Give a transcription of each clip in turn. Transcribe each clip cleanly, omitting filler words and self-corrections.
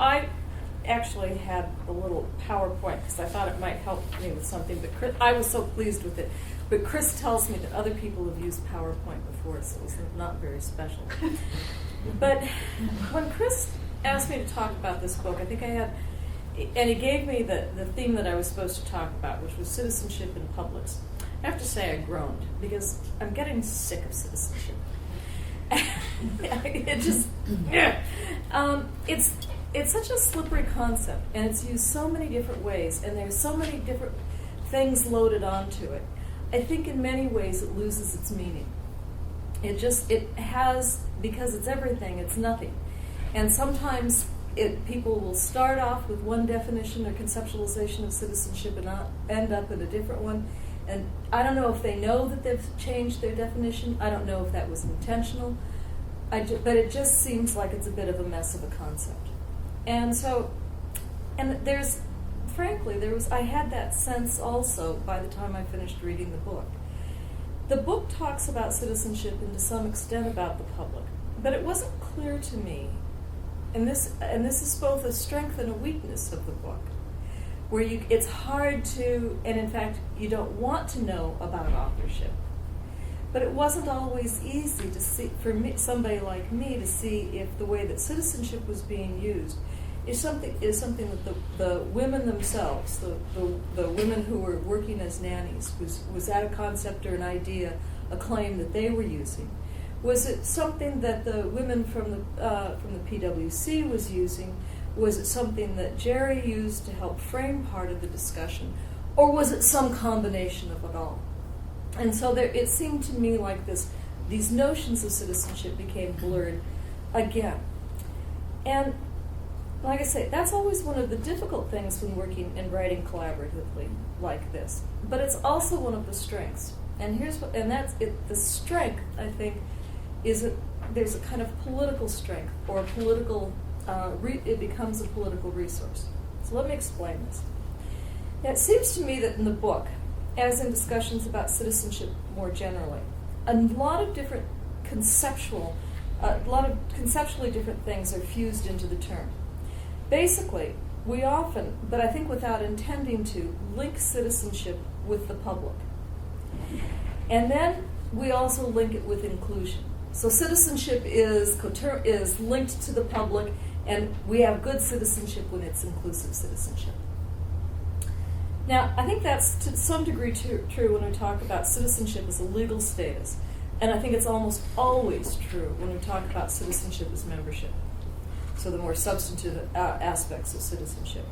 I actually had a little PowerPoint because I thought it might help me with something, but I was so pleased with it. But Chris tells me that other people have used PowerPoint before, so it's not very special. But when Chris asked me to talk about this book, I think I had, and he gave me the theme that I was supposed to talk about, which was citizenship in publics. I have to say I groaned because I'm getting sick of citizenship. It just, it's such a slippery concept, and it's used so many different ways, and there's so many different things loaded onto it. I think in many ways it loses its meaning. It has, because it's everything, it's nothing. And sometimes people will start off with one definition or conceptualization of citizenship and end up in a different one. And I don't know if they know that they've changed their definition. I don't know if that was intentional. But it just seems like it's a bit of a mess of a concept. And so, I had that sense also by the time I finished reading the book. The book talks about citizenship and to some extent about the public, but it wasn't clear to me, and this is both a strength and a weakness of the book, where it's hard to, and in fact you don't want to know about authorship. But it wasn't always easy to see, for me, somebody like me, to see if the way that citizenship was being used is something that the women themselves, the women who were working as nannies, was that a concept or an idea, a claim that they were using? Was it something that the women from the PwC was using? Was it something that Jerry used to help frame part of the discussion? Or was it some combination of it all? And so it seemed to me like these notions of citizenship became blurred again. And like I say, that's always one of the difficult things when working and writing collaboratively like this. But it's also one of the strengths. And that's it. The strength, I think, is there's a kind of political strength, or a political. It becomes a political resource. So let me explain this. Now, it seems to me that in the book, as in discussions about citizenship more generally, a lot of conceptually different things are fused into the term. Basically, we often, but I think without intending to, link citizenship with the public. And then we also link it with inclusion. So citizenship is linked to the public, and we have good citizenship when it's inclusive citizenship. Now, I think that's to some degree true when we talk about citizenship as a legal status, and I think it's almost always true when we talk about citizenship as membership. So the more substantive aspects of citizenship.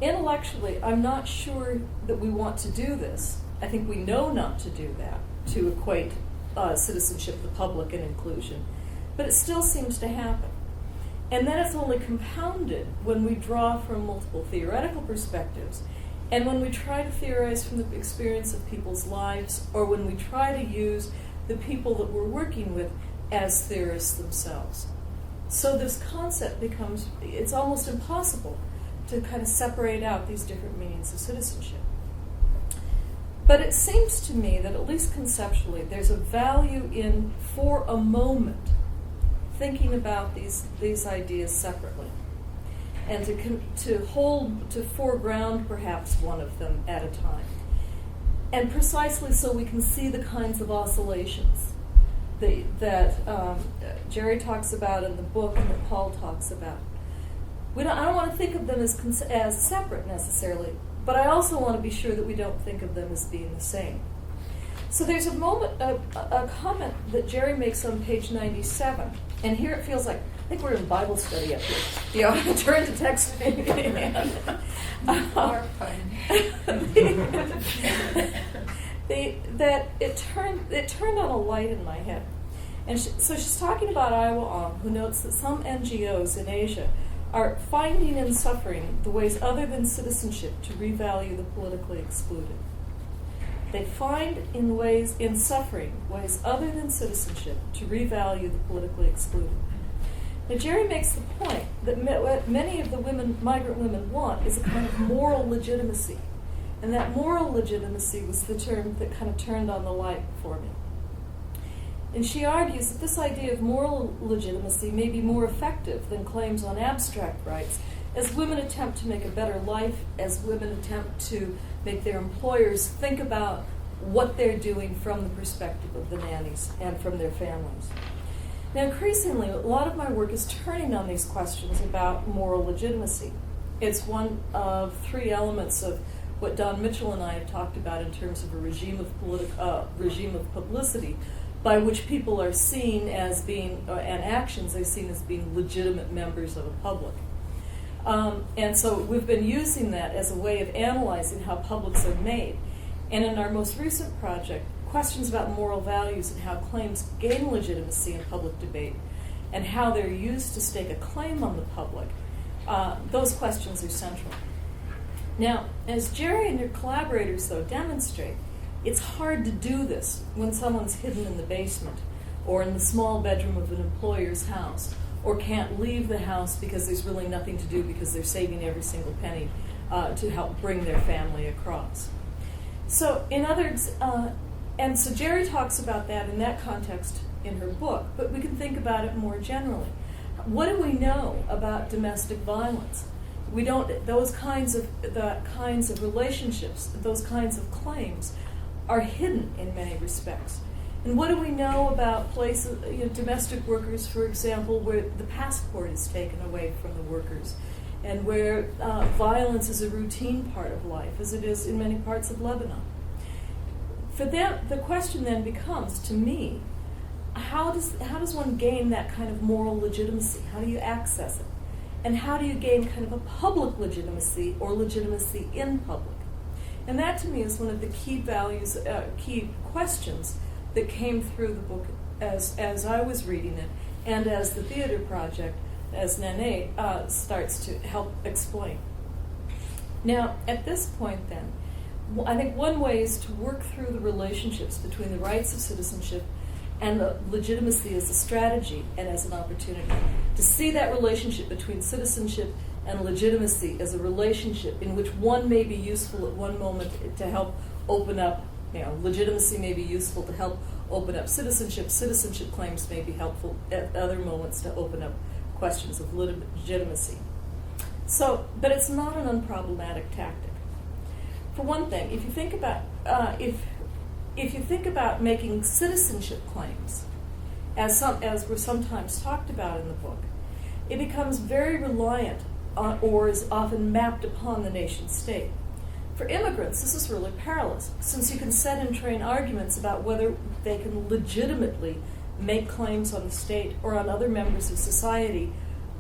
Intellectually, I'm not sure that we want to do this. I think we know not to do that, to equate citizenship, the public, and inclusion. But it still seems to happen. And then it's only compounded when we draw from multiple theoretical perspectives, and when we try to theorize from the experience of people's lives, or when we try to use the people that we're working with as theorists themselves. So this concept it's almost impossible to kind of separate out these different meanings of citizenship. But it seems to me that, at least conceptually, there's a value in, for a moment, thinking about these ideas separately, and to foreground perhaps one of them at a time. And precisely so we can see the kinds of oscillations that Jerry talks about in the book and that Paul talks about. I don't want to think of them as separate necessarily, but I also want to be sure that we don't think of them as being the same. So there's a comment that Jerry makes on page 97, and here it feels like, I think we're in Bible study up here. Turn to text. More fun. That it turned on a light in my head. And so she's talking about Iowa Ong, who notes that some NGOs in Asia are finding in suffering the ways other than citizenship to revalue the politically excluded. They find in suffering ways other than citizenship to revalue the politically excluded. Now, Jerry makes the point that what many of the migrant women want is a kind of moral legitimacy. And that moral legitimacy was the term that kind of turned on the light for me. And she argues that this idea of moral legitimacy may be more effective than claims on abstract rights as women attempt to make a better life, as women attempt to make their employers think about what they're doing from the perspective of the nannies and from their families. Now, increasingly, a lot of my work is turning on these questions about moral legitimacy. It's one of three elements of what Don Mitchell and I have talked about in terms of a regime of publicity by which people are seen as being, and actions are seen as being legitimate members of a public. And so we've been using that as a way of analyzing how publics are made. And in our most recent project, questions about moral values and how claims gain legitimacy in public debate and how they're used to stake a claim on the public, those questions are central. Now, as Jerry and your collaborators, though, demonstrate, it's hard to do this when someone's hidden in the basement or in the small bedroom of an employer's house or can't leave the house because there's really nothing to do because they're saving every single penny to help bring their family across. So, and so Jerry talks about that in that context in her book, but we can think about it more generally. What do we know about domestic violence? We don't. Those kinds of relationships, those kinds of claims, are hidden in many respects. And what do we know about places, domestic workers, for example, where the passport is taken away from the workers, and where violence is a routine part of life, as it is in many parts of Lebanon? For them, the question then becomes, to me, how does one gain that kind of moral legitimacy? How do you access it? And how do you gain kind of a public legitimacy or legitimacy in public? And that, to me, is one of the key questions that came through the book as I was reading it, and as the theater project, as Nene starts to help explain. Now, at this point, then, I think one way is to work through the relationships between the rights of citizenship and the legitimacy as a strategy and as an opportunity. To see that relationship between citizenship and legitimacy as a relationship in which one may be useful at one moment to help open up, legitimacy may be useful to help open up citizenship. Citizenship claims may be helpful at other moments to open up questions of legitimacy. So, but it's not an unproblematic tactic. For one thing, if you think about if you think about making citizenship claims, as we're sometimes talked about in the book, it becomes very reliant on, or is often mapped upon, the nation state. For immigrants, this is really perilous, since you can set and train arguments about whether they can legitimately make claims on the state or on other members of society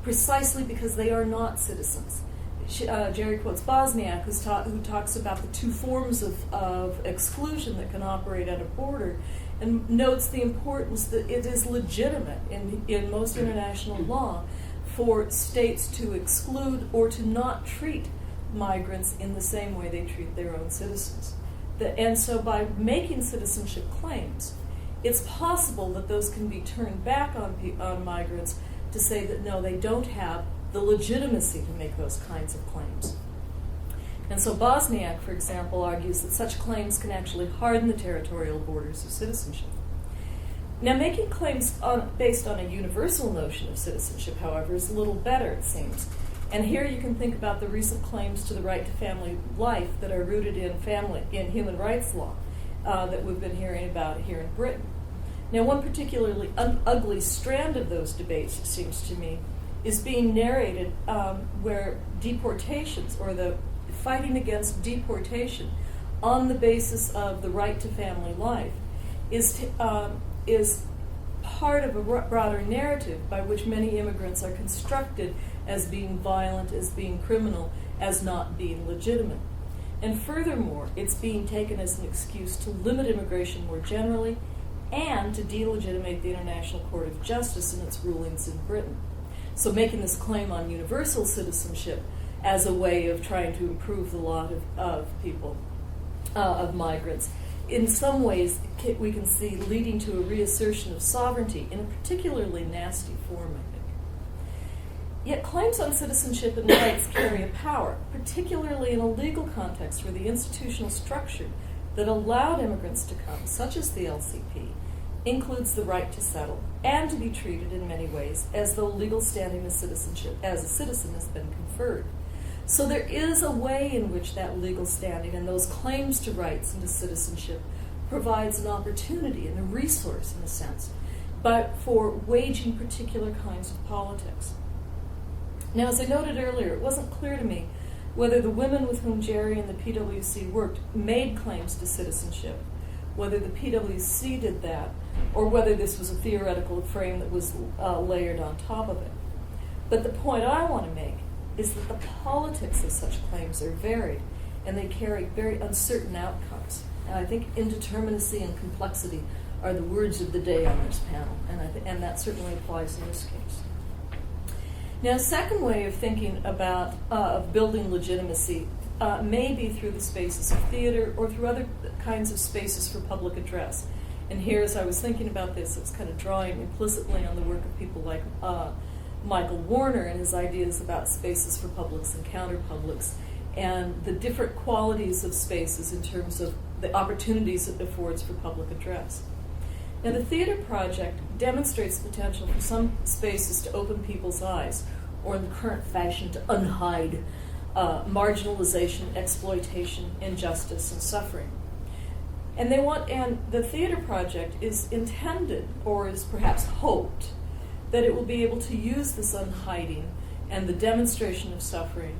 precisely because they are not citizens. Jerry quotes Bosniak, who talks about the two forms of exclusion that can operate at a border, and notes the importance that it is legitimate in most international law for states to exclude or to not treat migrants in the same way they treat their own citizens. And so by making citizenship claims, it's possible that those can be turned back on migrants to say that no, they don't have the legitimacy to make those kinds of claims. And so Bosniak, for example, argues that such claims can actually harden the territorial borders of citizenship. Now, making claims based on a universal notion of citizenship, however, is a little better, it seems. And here you can think about the recent claims to the right to family life that are rooted in human rights law that we've been hearing about here in Britain. Now, one particularly ugly strand of those debates, it seems to me, is being narrated where deportations, or the fighting against deportation on the basis of the right to family life, is part of a broader narrative by which many immigrants are constructed as being violent, as being criminal, as not being legitimate. And furthermore, it's being taken as an excuse to limit immigration more generally and to delegitimate the International Court of Justice and its rulings in Britain. So making this claim on universal citizenship as a way of trying to improve the lot of people, of migrants, in some ways we can see leading to a reassertion of sovereignty in a particularly nasty form, I think. Yet claims on citizenship and rights carry a power, particularly in a legal context where the institutional structure that allowed immigrants to come, such as the LCP, includes the right to settle and to be treated in many ways as though legal standing as a citizen has been conferred. So there is a way in which that legal standing and those claims to rights and to citizenship provides an opportunity and a resource, in a sense, but for waging particular kinds of politics. Now, as I noted earlier, it wasn't clear to me whether the women with whom Jerry and the PwC worked made claims to citizenship, whether the PwC did that, or whether this was a theoretical frame that was layered on top of it. But the point I want to make is that the politics of such claims are varied, and they carry very uncertain outcomes. And I think indeterminacy and complexity are the words of the day on this panel, and that certainly applies in this case. Now, a second way of thinking about of building legitimacy may be through the spaces of theater or through other kinds of spaces for public address. And here, as I was thinking about this, it's kind of drawing implicitly on the work of people like Michael Warner and his ideas about spaces for publics and counterpublics, and the different qualities of spaces in terms of the opportunities it affords for public address. Now, the theater project demonstrates the potential for some spaces to open people's eyes, or in the current fashion, to unhide marginalization, exploitation, injustice, and suffering. And the theater project is intended, or is perhaps hoped, that it will be able to use this unhiding and the demonstration of suffering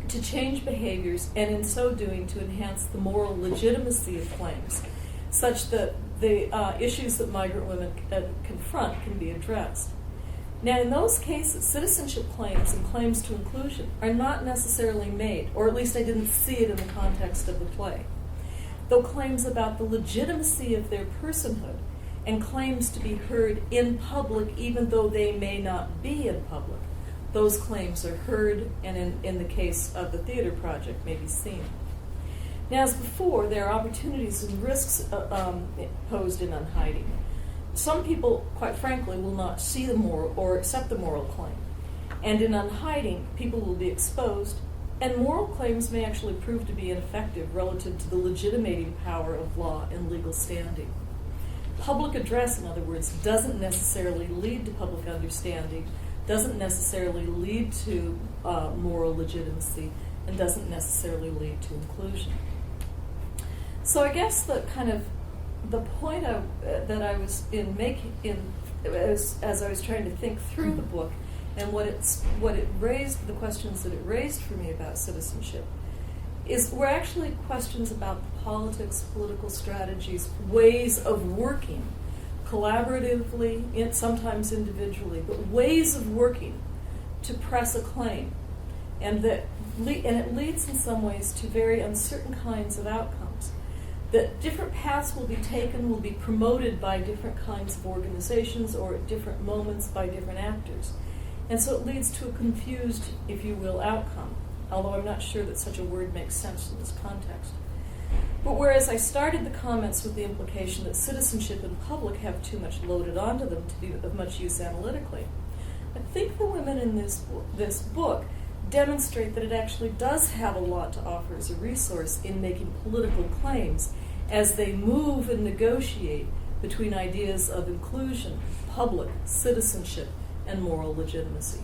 to change behaviors, and in so doing to enhance the moral legitimacy of claims, such that the issues that migrant women confront can be addressed. Now, in those cases, citizenship claims and claims to inclusion are not necessarily made, or at least I didn't see it in the context of the play, though claims about the legitimacy of their personhood and claims to be heard in public even though they may not be in public, those claims are heard and in the case of the theater project may be seen. Now, as before, there are opportunities and risks posed in unhiding. Some people, quite frankly, will not see the moral or accept the moral claim. And in unhiding, people will be exposed, and moral claims may actually prove to be ineffective relative to the legitimating power of law and legal standing. Public address, in other words, doesn't necessarily lead to public understanding, doesn't necessarily lead to moral legitimacy, and doesn't necessarily lead to inclusion. So I guess the point that I was as I was trying to think through the book and what it raised, the questions that it raised for me about citizenship, were actually questions about the politics, political strategies, ways of working collaboratively, sometimes individually, but ways of working to press a claim, and it leads in some ways to very uncertain kinds of outcomes. That different paths will be taken, will be promoted by different kinds of organizations or at different moments by different actors. And so it leads to a confused, if you will, outcome, although I'm not sure that such a word makes sense in this context. But whereas I started the comments with the implication that citizenship and public have too much loaded onto them to be of much use analytically, I think the women in this book demonstrate that it actually does have a lot to offer as a resource in making political claims as they move and negotiate between ideas of inclusion, public, citizenship, and moral legitimacy.